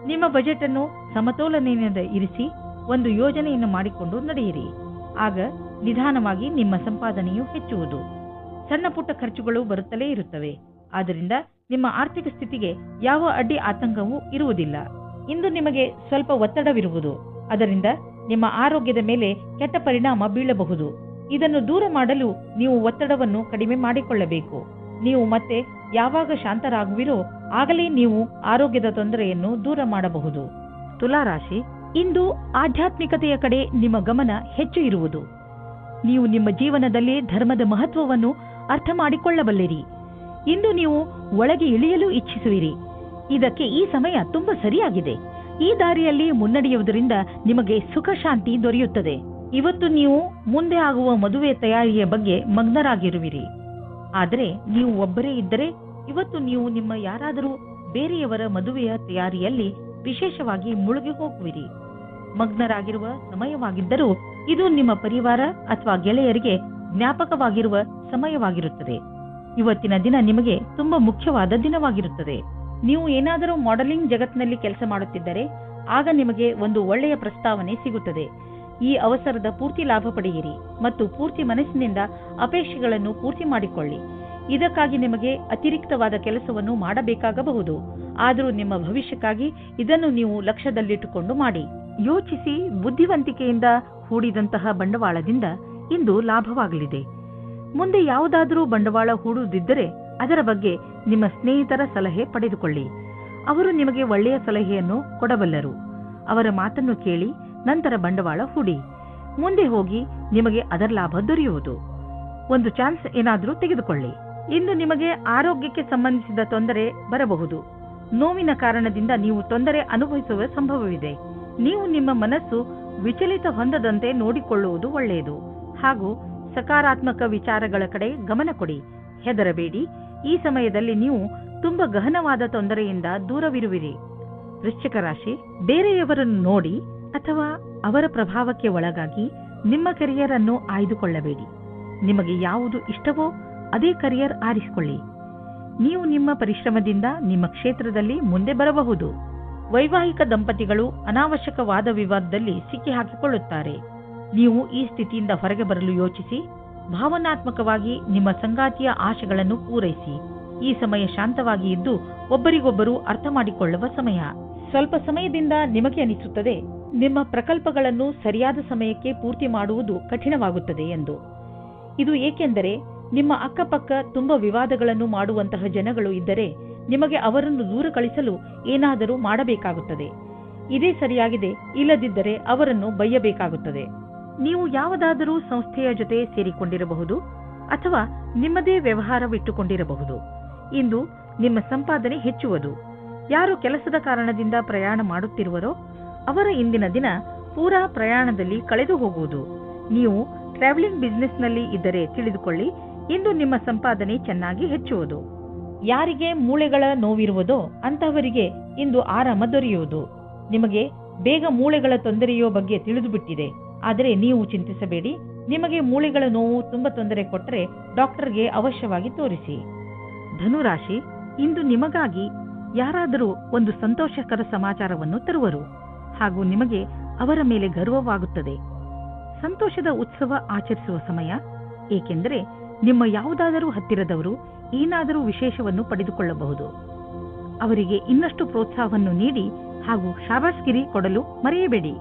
ನಿಮ್ಮ ಬಜೆಟ್ ಅನ್ನು ಸಮತೋಲನೆಯಿಂದ ಇರಿಸಿ ಒಂದು ಯೋಜನೆಯನ್ನು ಮಾಡಿಕೊಂಡು ನಡೆಯಿರಿ. ಆಗ ನಿಧಾನವಾಗಿ ನಿಮ್ಮ ಸಂಪಾದನೆಯು ಹೆಚ್ಚುವುದು. ಸಣ್ಣ ಪುಟ್ಟ ಖರ್ಚುಗಳು ಬರುತ್ತಲೇ ಇರುತ್ತವೆ. ಆದ್ದರಿಂದ ನಿಮ್ಮ ಆರ್ಥಿಕ ಸ್ಥಿತಿಗೆ ಯಾವ ಅಡ್ಡಿ ಆತಂಕವೂ ಇರುವುದಿಲ್ಲ. ಇಂದು ನಿಮಗೆ ಸ್ವಲ್ಪ ಒತ್ತಡವಿರುವುದು, ಅದರಿಂದ ನಿಮ್ಮ ಆರೋಗ್ಯದ ಮೇಲೆ ಕೆಟ್ಟ ಪರಿಣಾಮ ಬೀಳಬಹುದು. ಇದನ್ನು ದೂರ ಮಾಡಲು ನೀವು ಒತ್ತಡವನ್ನು ಕಡಿಮೆ ಮಾಡಿಕೊಳ್ಳಬೇಕು. ನೀವು ಮತ್ತೆ ಯಾವಾಗ ಶಾಂತರಾಗುವಿರೋ ಆಗಲೇ ನೀವು ಆರೋಗ್ಯದ ತೊಂದರೆಯನ್ನು ದೂರ ಮಾಡಬಹುದು. ತುಲಾರಾಶಿ, ಇಂದು ಆಧ್ಯಾತ್ಮಿಕತೆಯ ಕಡೆ ನಿಮ್ಮ ಗಮನ ಹೆಚ್ಚು ಇರುವುದು. ನೀವು ನಿಮ್ಮ ಜೀವನದಲ್ಲಿ ಧರ್ಮದ ಮಹತ್ವವನ್ನು ಅರ್ಥ ಮಾಡಿಕೊಳ್ಳಬಲ್ಲಿರಿ. ಇಂದು ನೀವು ಒಳಗೆ ಇಳಿಯಲು ಇಚ್ಛಿಸುವಿರಿ. ಇದಕ್ಕೆ ಈ ಸಮಯ ತುಂಬಾ ಸರಿಯಾಗಿದೆ. ಈ ದಾರಿಯಲ್ಲಿ ಮುನ್ನಡೆಯುವುದರಿಂದ ನಿಮಗೆ ಸುಖ ಶಾಂತಿ ದೊರೆಯುತ್ತದೆ. ಇವತ್ತು ನೀವು ಮುಂದೆ ಆಗುವ ಮದುವೆ ತಯಾರಿಯ ಬಗ್ಗೆ ಮಗ್ನರಾಗಿರುವಿರಿ. ಆದರೆ ನೀವು ಒಬ್ಬರೇ ಇದ್ದರೆ ಇವತ್ತು ನೀವು ನಿಮ್ಮ ಯಾರಾದರೂ ಬೇರೆಯವರ ಮದುವೆಯ ತಯಾರಿಯಲ್ಲಿ ವಿಶೇಷವಾಗಿ ಮುಳುಗಿ ಹೋಗುವಿರಿ. ಮಗ್ನರಾಗಿರುವ ಸಮಯವಾಗಿದ್ದರೂ ಇದು ನಿಮ್ಮ ಪರಿವಾರ ಅಥವಾ ಗೆಳೆಯರಿಗೆ ಜ್ಞಾಪಕವಾಗಿರುವ ಸಮಯವಾಗಿರುತ್ತದೆ. ಇವತ್ತಿನ ದಿನ ನಿಮಗೆ ತುಂಬಾ ಮುಖ್ಯವಾದ ದಿನವಾಗಿರುತ್ತದೆ. ನೀವು ಏನಾದರೂ ಮಾಡೆಲಿಂಗ್ ಜಗತ್ತಿನಲ್ಲಿ ಕೆಲಸ ಮಾಡುತ್ತಿದ್ದರೆ ಆಗ ನಿಮಗೆ ಒಂದು ಒಳ್ಳೆಯ ಪ್ರಸ್ತಾವನೆ ಸಿಗುತ್ತದೆ. ಈ ಅವಸರದ ಪೂರ್ತಿ ಲಾಭ ಪಡೆಯಿರಿ ಮತ್ತು ಪೂರ್ತಿ ಮನಸ್ಸಿನಿಂದ ಅಪೇಕ್ಷೆಗಳನ್ನು ಪೂರ್ತಿ ಮಾಡಿಕೊಳ್ಳಿ. ಇದಕ್ಕಾಗಿ ನಿಮಗೆ ಅತಿರಿಕ್ತವಾದ ಕೆಲಸವನ್ನು ಮಾಡಬೇಕಾಗಬಹುದು. ಆದರೂ ನಿಮ್ಮ ಭವಿಷ್ಯಕ್ಕಾಗಿ ಇದನ್ನು ನೀವು ಲಕ್ಷ್ಯದಲ್ಲಿಟ್ಟುಕೊಂಡು ಮಾಡಿ. ಯೋಚಿಸಿ ಬುದ್ಧಿವಂತಿಕೆಯಿಂದ ಹೂಡಿದಂತಹ ಬಂಡವಾಳದಿಂದ ಇಂದು ಲಾಭವಾಗಲಿದೆ. ಮುಂದೆ ಯಾವುದಾದರೂ ಬಂಡವಾಳ ಹೂಡುವುದಿದ್ದರೆ ಅದರ ಬಗ್ಗೆ ನಿಮ್ಮ ಸ್ನೇಹಿತರ ಸಲಹೆ ಪಡೆದುಕೊಳ್ಳಿ. ಅವರು ನಿಮಗೆ ಒಳ್ಳೆಯ ಸಲಹೆಯನ್ನು ಕೊಡಬಲ್ಲರು. ಅವರ ಮಾತನ್ನು ಕೇಳಿ ನಂತರ ಬಂಡವಾಳ ಹೂಡಿ. ಮುಂದೆ ಹೋಗಿ ನಿಮಗೆ ಅದರ ಲಾಭ ದೊರೆಯುವುದು. ಒಂದು ಚಾನ್ಸ್ ಏನಾದರೂ ತೆಗೆದುಕೊಳ್ಳಿ. ಇಂದು ನಿಮಗೆ ಆರೋಗ್ಯಕ್ಕೆ ಸಂಬಂಧಿಸಿದ ತೊಂದರೆ ಬರಬಹುದು. ನೋವಿನ ಕಾರಣದಿಂದ ನೀವು ತೊಂದರೆ ಅನುಭವಿಸುವ ಸಂಭವವಿದೆ. ನೀವು ನಿಮ್ಮ ಮನಸ್ಸು ವಿಚಲಿತ ಹೊಂದದಂತೆ ನೋಡಿಕೊಳ್ಳುವುದು ಒಳ್ಳೆಯದು. ಹಾಗೂ ಸಕಾರಾತ್ಮಕ ವಿಚಾರಗಳ ಕಡೆ ಗಮನ ಕೊಡಿ. ಹೆದರಬೇಡಿ. ಈ ಸಮಯದಲ್ಲಿ ನೀವು ತುಂಬಾ ಗಹನವಾದ ತೊಂದರೆಯಿಂದ ದೂರವಿರುವಿರಿ. ವೃಶ್ಚಿಕ ರಾಶಿ, ಬೇರೆಯವರನ್ನು ನೋಡಿ ಅಥವಾ ಅವರ ಪ್ರಭಾವಕ್ಕೆ ಒಳಗಾಗಿ ನಿಮ್ಮ ಕರಿಯರ್ ಅನ್ನು ಆಯ್ದುಕೊಳ್ಳಬೇಡಿ. ನಿಮಗೆ ಯಾವುದು ಇಷ್ಟವೋ ಅದೇ ಕರಿಯರ್ ಆರಿಸಿಕೊಳ್ಳಿ. ನೀವು ನಿಮ್ಮ ಪರಿಶ್ರಮದಿಂದ ನಿಮ್ಮ ಕ್ಷೇತ್ರದಲ್ಲಿ ಮುಂದೆ ಬರಬಹುದು. ವೈವಾಹಿಕ ದಂಪತಿಗಳು ಅನಾವಶ್ಯಕ ವಾದ ವಿವಾದದಲ್ಲಿ ಸಿಕ್ಕಿಹಾಕಿಕೊಳ್ಳುತ್ತಾರೆ. ನೀವು ಈ ಸ್ಥಿತಿಯಿಂದ ಹೊರಗೆ ಬರಲು ಯೋಚಿಸಿ ಭಾವನಾತ್ಮಕವಾಗಿ ನಿಮ್ಮ ಸಂಗಾತಿಯ ಆಶೆಗಳನ್ನು ಪೂರೈಸಿ. ಈ ಸಮಯ ಶಾಂತವಾಗಿ ಇದ್ದು ಒಬ್ಬರಿಗೊಬ್ಬರು ಅರ್ಥ ಮಾಡಿಕೊಳ್ಳುವ ಸಮಯ. ಸ್ವಲ್ಪ ಸಮಯದಿಂದ ನಿಮಗೆ ಅನಿಸುತ್ತದೆ ನಿಮ್ಮ ಪ್ರಕಲ್ಪಗಳನ್ನು ಸರಿಯಾದ ಸಮಯಕ್ಕೆ ಪೂರ್ತಿ ಮಾಡುವುದು ಕಠಿಣವಾಗುತ್ತದೆ ಎಂದು. ಇದು ಏಕೆಂದರೆ ನಿಮ್ಮ ಅಕ್ಕಪಕ್ಕ ತುಂಬಾ ವಿವಾದಗಳನ್ನು ಮಾಡುವಂತಹ ಜನಗಳು ಇದ್ದರೆ ನಿಮಗೆ ಅವರನ್ನು ದೂರ ಕಳಿಸಲು ಏನಾದರೂ ಮಾಡಬೇಕಾಗುತ್ತದೆ. ಇದೇ ಸರಿಯಾಗಿದೆ, ಇಲ್ಲದಿದ್ದರೆ ಅವರನ್ನು ಬೈಯಬೇಕಾಗುತ್ತದೆ. ನೀವು ಯಾವುದಾದರೂ ಸಂಸ್ಥೆಯ ಜೊತೆ ಸೇರಿಕೊಂಡಿರಬಹುದು ಅಥವಾ ನಿಮ್ಮದೇ ವ್ಯವಹಾರವಿಟ್ಟುಕೊಂಡಿರಬಹುದು. ಇಂದು ನಿಮ್ಮ ಸಂಪಾದನೆ ಹೆಚ್ಚುವುದು. ಯಾರು ಕೆಲಸದ ಕಾರಣದಿಂದ ಪ್ರಯಾಣ ಮಾಡುತ್ತಿರುವರೋ ಅವರ ಇಂದಿನ ದಿನ ಪೂರಾ ಪ್ರಯಾಣದಲ್ಲಿ ಕಳೆದು ಹೋಗುವುದು. ನೀವು ಟ್ರಾವೆಲಿಂಗ್ ಬಿಸಿನೆಸ್ನಲ್ಲಿ ಇದ್ದರೆ ತಿಳಿದುಕೊಳ್ಳಿ, ಇಂದು ನಿಮ್ಮ ಸಂಪಾದನೆ ಚೆನ್ನಾಗಿ ಹೆಚ್ಚುವುದು. ಯಾರಿಗೆ ಮೂಳೆಗಳ ನೋವಿರುವುದೋ ಅಂತಹವರಿಗೆ ಇಂದು ಆರಾಮ ದೊರೆಯುವುದು. ನಿಮಗೆ ಬೇಗ ಮೂಳೆಗಳ ತೊಂದರೆಯೋ ಬಗ್ಗೆ ತಿಳಿದುಬಿಟ್ಟಿದೆ. ಆದರೆ ನೀವು ಚಿಂತಿಸಬೇಡಿ. ನಿಮಗೆ ಮೂಳೆಗಳ ನೋವು ತುಂಬಾ ತೊಂದರೆ ಕೊಟ್ಟರೆ ಡಾಕ್ಟರ್ಗೆ ಅವಶ್ಯವಾಗಿ ತೋರಿಸಿ. ಧನುರಾಶಿ, ಇಂದು ನಿಮಗಾಗಿ ಯಾರಾದರೂ ಒಂದು ಸಂತೋಷಕರ ಸಮಾಚಾರವನ್ನು ತರುವರು ಹಾಗೂ ನಿಮಗೆ ಅವರ ಮೇಲೆ ಗರ್ವವಾಗುತ್ತದೆ. ಸಂತೋಷದ ಉತ್ಸವ ಆಚರಿಸುವ ಸಮಯ. ಏಕೆಂದರೆ ನಿಮ್ಮ ಯಾವುದಾದರೂ ಹತ್ತಿರದವರು ಏನಾದರೂ ವಿಶೇಷವನ್ನು ಪಡೆದುಕೊಳ್ಳಬಹುದು. ಅವರಿಗೆ ಇನ್ನಷ್ಟು ಪ್ರೋತ್ಸಾಹವನ್ನು ನೀಡಿ ಹಾಗೂ ಶಾಬಾಸ್ಗಿರಿ ಕೊಡಲು ಮರೆಯಬೇಡಿ.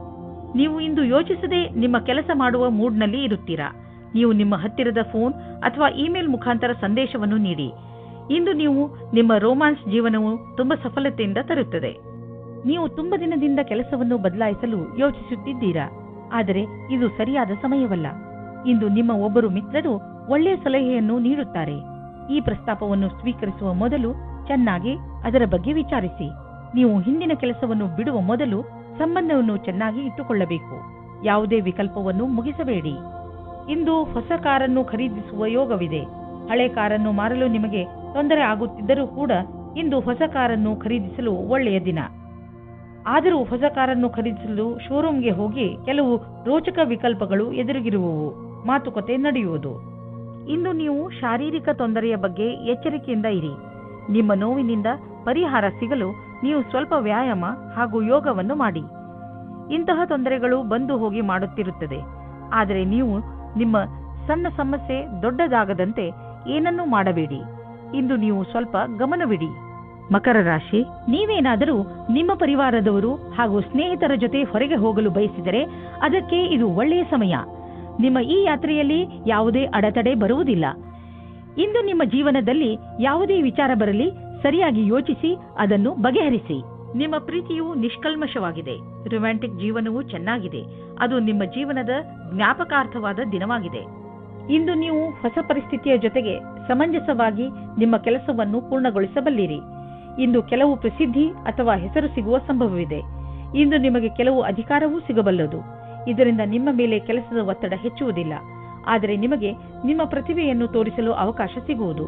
ನೀವು ಇಂದು ಯೋಚಿಸದೆ ನಿಮ್ಮ ಕೆಲಸ ಮಾಡುವ ಮೂಡ್ನಲ್ಲಿ ಇರುತ್ತೀರಾ. ನೀವು ನಿಮ್ಮ ಹತ್ತಿರದ ಫೋನ್ ಅಥವಾ ಇಮೇಲ್ ಮುಖಾಂತರ ಸಂದೇಶವನ್ನು ನೀಡಿ. ಇಂದು ನೀವು ನಿಮ್ಮ ರೋಮಾನ್ಸ್ ಜೀವನವು ತುಂಬಾ ಸಫಲತೆಯಿಂದ ತರುತ್ತದೆ. ನೀವು ತುಂಬಾ ದಿನದಿಂದ ಕೆಲಸವನ್ನು ಬದಲಾಯಿಸಲು ಯೋಚಿಸುತ್ತಿದ್ದೀರಾ, ಆದರೆ ಇದು ಸರಿಯಾದ ಸಮಯವಲ್ಲ. ಇಂದು ನಿಮ್ಮ ಒಬ್ಬರು ಮಿತ್ರರು ಒಳ್ಳೆಯ ಸಲಹೆಯನ್ನು ನೀಡುತ್ತಾರೆ. ಈ ಪ್ರಸ್ತಾಪವನ್ನು ಸ್ವೀಕರಿಸುವ ಮೊದಲು ಚೆನ್ನಾಗಿ ಅದರ ಬಗ್ಗೆ ವಿಚಾರಿಸಿ. ನೀವು ಹಿಂದಿನ ಕೆಲಸವನ್ನು ಬಿಡುವ ಮೊದಲು ಸಂಬಂಧವನ್ನು ಚೆನ್ನಾಗಿ ಇಟ್ಟುಕೊಳ್ಳಬೇಕು. ಯಾವುದೇ ವಿಕಲ್ಪವನ್ನು ಮುಗಿಸಬೇಡಿ. ಇಂದು ಹೊಸ ಕಾರನ್ನು ಖರೀದಿಸುವ ಯೋಗವಿದೆ. ಹಳೆ ಕಾರನ್ನು ಮಾರಲು ನಿಮಗೆ ತೊಂದರೆ ಆಗುತ್ತಿದ್ದರೂ ಕೂಡ ಇಂದು ಹೊಸ ಕಾರನ್ನು ಖರೀದಿಸಲು ಒಳ್ಳೆಯ ದಿನ. ಆದರೂ ಹೊಸ ಕಾರನ್ನು ಖರೀದಿಸಲು ಶೋರೂಮ್ಗೆ ಹೋಗಿ ಕೆಲವು ರೋಚಕ ವಿಕಲ್ಪಗಳು ಎದುರಿಗಿರುವವು ಮಾತುಕತೆ ನಡೆಯುವುದು. ಇಂದು ನೀವು ಶಾರೀರಿಕ ತೊಂದರೆಯ ಬಗ್ಗೆ ಎಚ್ಚರಿಕೆಯಿಂದ ಇರಿ. ನಿಮ್ಮ ನೋವಿನಿಂದ ಪರಿಹಾರ ಸಿಗಲು ನೀವು ಸ್ವಲ್ಪ ವ್ಯಾಯಾಮ ಹಾಗೂ ಯೋಗವನ್ನು ಮಾಡಿ. ಇಂತಹ ತೊಂದರೆಗಳು ಬಂದು ಹೋಗಿ ಮಾಡುತ್ತಿರುತ್ತದೆ. ಆದರೆ ನೀವು ನಿಮ್ಮ ಸಣ್ಣ ಸಮಸ್ಯೆ ದೊಡ್ಡದಾಗದಂತೆ ಏನನ್ನೂ ಮಾಡಬೇಡಿ. ಇಂದು ನೀವು ಸ್ವಲ್ಪ ಗಮನವಿಡಿ. ಮಕರ ರಾಶಿ, ನೀವೇನಾದರೂ ನಿಮ್ಮ ಪರಿವಾರದವರು ಹಾಗೂ ಸ್ನೇಹಿತರ ಜೊತೆ ಹೊರಗೆ ಹೋಗಲು ಬಯಸಿದರೆ ಅದಕ್ಕೆ ಇದು ಒಳ್ಳೆಯ ಸಮಯ. ನಿಮ್ಮ ಈ ಯಾತ್ರೆಯಲ್ಲಿ ಯಾವುದೇ ಅಡೆತಡೆ ಬರುವುದಿಲ್ಲ. ಇಂದು ನಿಮ್ಮ ಜೀವನದಲ್ಲಿ ಯಾವುದೇ ವಿಚಾರ ಬರಲಿ ಸರಿಯಾಗಿ ಯೋಚಿಸಿ ಅದನ್ನು ಬಗೆಹರಿಸಿ. ನಿಮ್ಮ ಪ್ರೀತಿಯು ನಿಷ್ಕಲ್ಮಶವಾಗಿದೆ. ರೊಮ್ಯಾಂಟಿಕ್ ಜೀವನವೂ ಚೆನ್ನಾಗಿದೆ. ಅದು ನಿಮ್ಮ ಜೀವನದ ಜ್ಞಾಪಕಾರ್ಥವಾದ ದಿನವಾಗಿದೆ. ಇಂದು ನೀವು ಹೊಸ ಪರಿಸ್ಥಿತಿಯ ಜೊತೆಗೆ ಸಮಂಜಸವಾಗಿ ನಿಮ್ಮ ಕೆಲಸವನ್ನು ಪೂರ್ಣಗೊಳಿಸಬಲ್ಲಿರಿ. ಇಂದು ಕೆಲವು ಪ್ರಸಿದ್ಧಿ ಅಥವಾ ಹೆಸರು ಸಿಗುವ ಸಂಭವವಿದೆ. ಇಂದು ನಿಮಗೆ ಕೆಲವು ಅಧಿಕಾರವೂ ಸಿಗಬಲ್ಲದು. ಇದರಿಂದ ನಿಮ್ಮ ಮೇಲೆ ಕೆಲಸದ ಒತ್ತಡ ಹೆಚ್ಚುವುದಿಲ್ಲ. ಆದರೆ ನಿಮಗೆ ನಿಮ್ಮ ಪ್ರತಿಭೆಯನ್ನು ತೋರಿಸಲು ಅವಕಾಶ ಸಿಗುವುದು.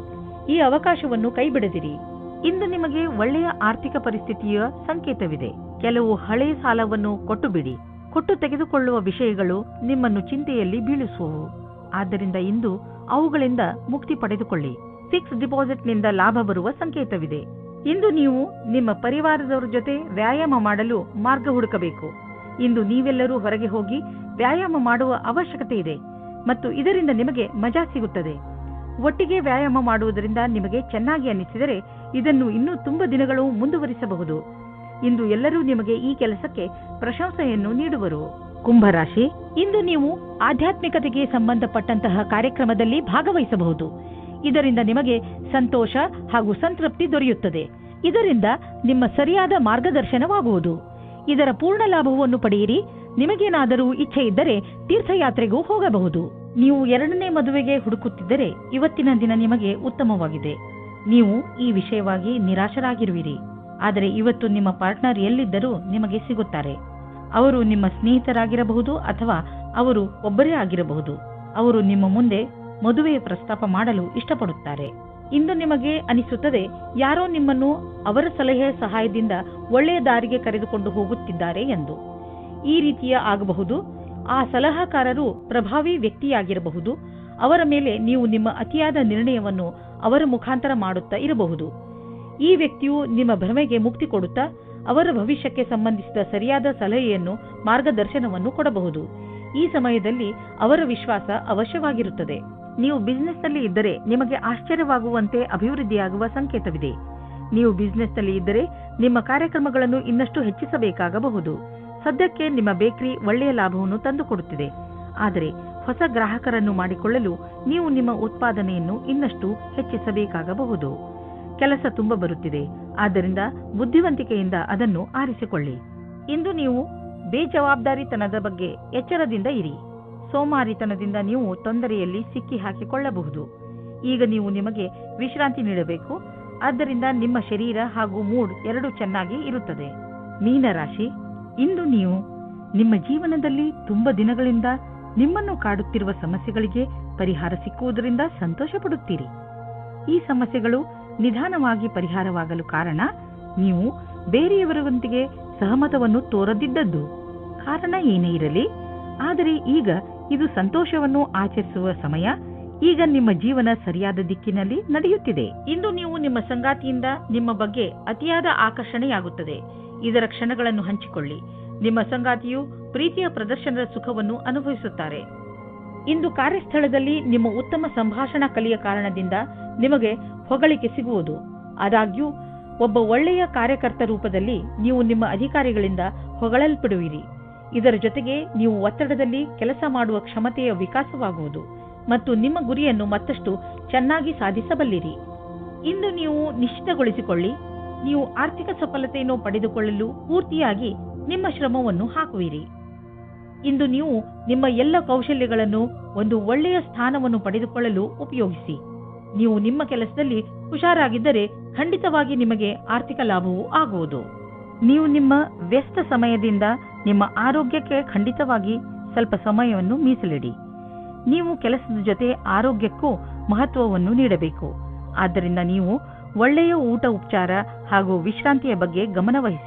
ಈ ಅವಕಾಶವನ್ನು ಕೈಬಿಡದಿರಿ. ಇಂದು ನಿಮಗೆ ಒಳ್ಳೆಯ ಆರ್ಥಿಕ ಪರಿಸ್ಥಿತಿಯ ಸಂಕೇತವಿದೆ. ಕೆಲವು ಹಳೆಯ ಸಾಲವನ್ನು ಕೊಟ್ಟು ಬಿಡಿ. ಕೊಟ್ಟು ತೆಗೆದುಕೊಳ್ಳುವ ವಿಷಯಗಳು ನಿಮ್ಮನ್ನು ಚಿಂತೆಯಲ್ಲಿ ಬೀಳಿಸುವವು. ಆದ್ದರಿಂದ ಇಂದು ಅವುಗಳಿಂದ ಮುಕ್ತಿ ಪಡೆದುಕೊಳ್ಳಿ. ಫಿಕ್ಸ್ ಡಿಪಾಸಿಟ್ನಿಂದ ಲಾಭ ಬರುವ ಸಂಕೇತವಿದೆ. ಇಂದು ನೀವು ನಿಮ್ಮ ಪರಿವಾರದವರ ಜೊತೆ ವ್ಯಾಯಾಮ ಮಾಡಲು ಮಾರ್ಗ ಹುಡುಕಬೇಕು. ಇಂದು ನೀವೆಲ್ಲರೂ ಹೊರಗೆ ಹೋಗಿ ವ್ಯಾಯಾಮ ಮಾಡುವ ಅವಶ್ಯಕತೆ ಇದೆ ಮತ್ತು ಇದರಿಂದ ನಿಮಗೆ ಮಜಾ ಸಿಗುತ್ತದೆ. ಒಟ್ಟಿಗೆ ವ್ಯಾಯಾಮ ಮಾಡುವುದರಿಂದ ನಿಮಗೆ ಚೆನ್ನಾಗಿ ಅನ್ನಿಸಿದರೆ ಇದನ್ನು ಇನ್ನೂ ತುಂಬಾ ದಿನಗಳು ಮುಂದುವರಿಸಬಹುದು. ಇಂದು ಎಲ್ಲರೂ ನಿಮಗೆ ಈ ಕೆಲಸಕ್ಕೆ ಪ್ರಶಂಸೆಯನ್ನು ನೀಡುವರು. ಕುಂಭರಾಶಿ, ಇಂದು ನೀವು ಆಧ್ಯಾತ್ಮಿಕತೆಗೆ ಸಂಬಂಧಪಟ್ಟಂತಹ ಕಾರ್ಯಕ್ರಮದಲ್ಲಿ ಭಾಗವಹಿಸಬಹುದು. ಇದರಿಂದ ನಿಮಗೆ ಸಂತೋಷ ಹಾಗೂ ಸಂತೃಪ್ತಿ ದೊರೆಯುತ್ತದೆ. ಇದರಿಂದ ನಿಮ್ಮ ಸರಿಯಾದ ಮಾರ್ಗದರ್ಶನವಾಗುವುದು. ಇದರ ಪೂರ್ಣ ಲಾಭವನ್ನು ಪಡೆಯಿರಿ. ನಿಮಗೇನಾದರೂ ಇಚ್ಛೆ ಇದ್ದರೆ ತೀರ್ಥಯಾತ್ರೆಗೂ ಹೋಗಬಹುದು. ನೀವು ಎರಡನೇ ಮದುವೆಗೆ ಹುಡುಕುತ್ತಿದ್ದರೆ ಇವತ್ತಿನ ದಿನ ನಿಮಗೆ ಉತ್ತಮವಾಗಿದೆ. ನೀವು ಈ ವಿಷಯವಾಗಿ ನಿರಾಶರಾಗಿರುವಿರಿ. ಆದರೆ ಇವತ್ತು ನಿಮ್ಮ ಪಾರ್ಟ್ನರ್ ಎಲ್ಲಿದ್ದರೂ ನಿಮಗೆ ಸಿಗುತ್ತಾರೆ. ಅವರು ನಿಮ್ಮ ಸ್ನೇಹಿತರಾಗಿರಬಹುದು ಅಥವಾ ಅವರು ಒಬ್ಬರೇ ಆಗಿರಬಹುದು. ಅವರು ನಿಮ್ಮ ಮುಂದೆ ಮದುವೆಯ ಪ್ರಸ್ತಾಪ ಮಾಡಲು ಇಷ್ಟಪಡುತ್ತಾರೆ. ಇಂದು ನಿಮಗೆ ಅನಿಸುತ್ತದೆ ಯಾರೋ ನಿಮ್ಮನ್ನು ಅವರ ಸಲಹೆಯ ಸಹಾಯದಿಂದ ಒಳ್ಳೆಯ ದಾರಿಗೆ ಕರೆದುಕೊಂಡು ಹೋಗುತ್ತಿದ್ದಾರೆ ಎಂದು. ಈ ರೀತಿಯ ಆಗಬಹುದು. ಆ ಸಲಹಾಕಾರರು ಪ್ರಭಾವಿ ವ್ಯಕ್ತಿಯಾಗಿರಬಹುದು. ಅವರ ಮೇಲೆ ನೀವು ನಿಮ್ಮ ಅತಿಯಾದ ನಿರ್ಣಯವನ್ನು ಅವರ ಮುಖಾಂತರ ಮಾಡುತ್ತಾ ಇರಬಹುದು. ಈ ವ್ಯಕ್ತಿಯು ನಿಮ್ಮ ಭ್ರಮೆಗೆ ಮುಕ್ತಿ ಕೊಡುತ್ತಾ ಅವರ ಭವಿಷ್ಯಕ್ಕೆ ಸಂಬಂಧಿಸಿದ ಸರಿಯಾದ ಸಲಹೆಯನ್ನು ಮಾರ್ಗದರ್ಶನವನ್ನು ಕೊಡಬಹುದು. ಈ ಸಮಯದಲ್ಲಿ ಅವರ ವಿಶ್ವಾಸ ಅವಶ್ಯವಾಗಿರುತ್ತದೆ. ನೀವು ಬಿಸಿನೆಸ್ನಲ್ಲಿ ಇದ್ದರೆ ನಿಮಗೆ ಆಶ್ಚರ್ಯವಾಗುವಂತೆ ಅಭಿವೃದ್ಧಿಯಾಗುವ ಸಂಕೇತವಿದೆ. ನೀವು ಬಿಸಿನೆಸ್ನಲ್ಲಿ ಇದ್ದರೆ ನಿಮ್ಮ ಕಾರ್ಯಕ್ರಮಗಳನ್ನು ಇನ್ನಷ್ಟು ಹೆಚ್ಚಿಸಬೇಕಾಗಬಹುದು. ಸದ್ಯಕ್ಕೆ ನಿಮ್ಮ ಬೇಕರಿ ಒಳ್ಳೆಯ ಲಾಭವನ್ನು ತಂದುಕೊಡುತ್ತಿದೆ. ಆದರೆ ಹೊಸ ಗ್ರಾಹಕರನ್ನು ಮಾಡಿಕೊಳ್ಳಲು ನೀವು ನಿಮ್ಮ ಉತ್ಪಾದನೆಯನ್ನು ಇನ್ನಷ್ಟು ಹೆಚ್ಚಿಸಬೇಕಾಗಬಹುದು. ಕೆಲಸ ತುಂಬ ಬರುತ್ತಿದೆ. ಆದ್ದರಿಂದ ಬುದ್ಧಿವಂತಿಕೆಯಿಂದ ಅದನ್ನು ಆರಿಸಿಕೊಳ್ಳಿ. ಇಂದು ನೀವು ಬೇಜವಾಬ್ದಾರಿತನದ ಬಗ್ಗೆ ಎಚ್ಚರದಿಂದ ಇರಿ. ಸೋಮಾರಿತನದಿಂದ ನೀವು ತೊಂದರೆಯಲ್ಲಿ ಸಿಕ್ಕಿ ಹಾಕಿಕೊಳ್ಳಬಹುದು. ಈಗ ನೀವು ನಿಮಗೆ ವಿಶ್ರಾಂತಿ ನೀಡಬೇಕು. ಆದ್ದರಿಂದ ನಿಮ್ಮ ಶರೀರ ಹಾಗೂ ಮೂಡ್ ಎರಡೂ ಚೆನ್ನಾಗಿ ಇರುತ್ತದೆ. ಮೀನರಾಶಿ, ಇಂದು ನೀವು ನಿಮ್ಮ ಜೀವನದಲ್ಲಿ ತುಂಬ ದಿನಗಳಿಂದ ನಿಮ್ಮನ್ನು ಕಾಡುತ್ತಿರುವ ಸಮಸ್ಯೆಗಳಿಗೆ ಪರಿಹಾರ ಸಿಕ್ಕುವುದರಿಂದ ಸಂತೋಷ ಪಡುತ್ತೀರಿ. ಈ ಸಮಸ್ಯೆಗಳು ನಿಧಾನವಾಗಿ ಪರಿಹಾರವಾಗಲು ಕಾರಣ ನೀವು ಬೇರೆಯವರೊಂದಿಗೆ ಸಹಮತವನ್ನು ತೋರದಿದ್ದದ್ದು. ಕಾರಣ ಏನೇ ಇರಲಿ, ಆದರೆ ಈಗ ಇದು ಸಂತೋಷವನ್ನು ಆಚರಿಸುವ ಸಮಯ. ಈಗ ನಿಮ್ಮ ಜೀವನ ಸರಿಯಾದ ದಿಕ್ಕಿನಲ್ಲಿ ನಡೆಯುತ್ತಿದೆ. ಇಂದು ನೀವು ನಿಮ್ಮ ಸಂಗಾತಿಯಿಂದ ನಿಮ್ಮ ಬಗ್ಗೆ ಅತಿಯಾದ ಆಕರ್ಷಣೆಯಾಗುತ್ತದೆ. ಇದರ ಕ್ಷಣಗಳನ್ನು ಹಂಚಿಕೊಳ್ಳಿ. ನಿಮ್ಮ ಸಂಗಾತಿಯು ಪ್ರೀತಿಯ ಪ್ರದರ್ಶನದ ಸುಖವನ್ನು ಅನುಭವಿಸುತ್ತಾರೆ. ಇಂದು ಕಾರ್ಯಸ್ಥಳದಲ್ಲಿ ನಿಮ್ಮ ಉತ್ತಮ ಸಂಭಾಷಣಾ ಕಲೆಯ ಕಾರಣದಿಂದ ನಿಮಗೆ ಹೊಗಳಿಕೆ ಸಿಗುವುದು. ಆದಾಗ್ಯೂ ಒಬ್ಬ ಒಳ್ಳೆಯ ಕಾರ್ಯಕರ್ತ ರೂಪದಲ್ಲಿ ನೀವು ನಿಮ್ಮ ಅಧಿಕಾರಿಗಳಿಂದ ಹೊಗಳಲ್ಪಡುವಿರಿ. ಇದರ ಜೊತೆಗೆ ನೀವು ಒತ್ತಡದಲ್ಲಿ ಕೆಲಸ ಮಾಡುವ ಕ್ಷಮತೆಯ ವಿಕಾಸವಾಗುವುದು ಮತ್ತು ನಿಮ್ಮ ಗುರಿಯನ್ನು ಮತ್ತಷ್ಟು ಚೆನ್ನಾಗಿ ಸಾಧಿಸಬಲ್ಲಿರಿ. ಇಂದು ನೀವು ನಿಶ್ಚಿತಗೊಳಿಸಿಕೊಳ್ಳಿ, ನೀವು ಆರ್ಥಿಕ ಸಫಲತೆಯನ್ನು ಪಡೆದುಕೊಳ್ಳಲು ಪೂರ್ತಿಯಾಗಿ ನಿಮ್ಮ ಶ್ರಮವನ್ನು ಹಾಕುವಿರಿ. ಇಂದು ನೀವು ನಿಮ್ಮ ಎಲ್ಲ ಕೌಶಲ್ಯಗಳನ್ನು ಒಂದು ಒಳ್ಳೆಯ ಸ್ಥಾನವನ್ನು ಪಡೆದುಕೊಳ್ಳಲು ಉಪಯೋಗಿಸಿ. ನೀವು ನಿಮ್ಮ ಕೆಲಸದಲ್ಲಿ ಹುಷಾರಾಗಿದ್ದರೆ ಖಂಡಿತವಾಗಿ ನಿಮಗೆ ಆರ್ಥಿಕ ಲಾಭವೂ ಆಗುವುದು. ನೀವು ನಿಮ್ಮ ವ್ಯಸ್ತ ಸಮಯದಿಂದ ನಿಮ್ಮ ಆರೋಗ್ಯಕ್ಕೆ ಖಂಡಿತವಾಗಿ ಸ್ವಲ್ಪ ಸಮಯವನ್ನು ಮೀಸಲಿಡಿ. ನೀವು ಕೆಲಸದ ಜೊತೆ ಆರೋಗ್ಯಕ್ಕೂ ಮಹತ್ವವನ್ನು ನೀಡಬೇಕು. ಆದ್ದರಿಂದ ನೀವು ಒಳ್ಳೆಯ ಊಟ, ಉಪಚಾರ ಹಾಗೂ ವಿಶ್ರಾಂತಿಯ ಬಗ್ಗೆ ಗಮನವಹಿಸಿ.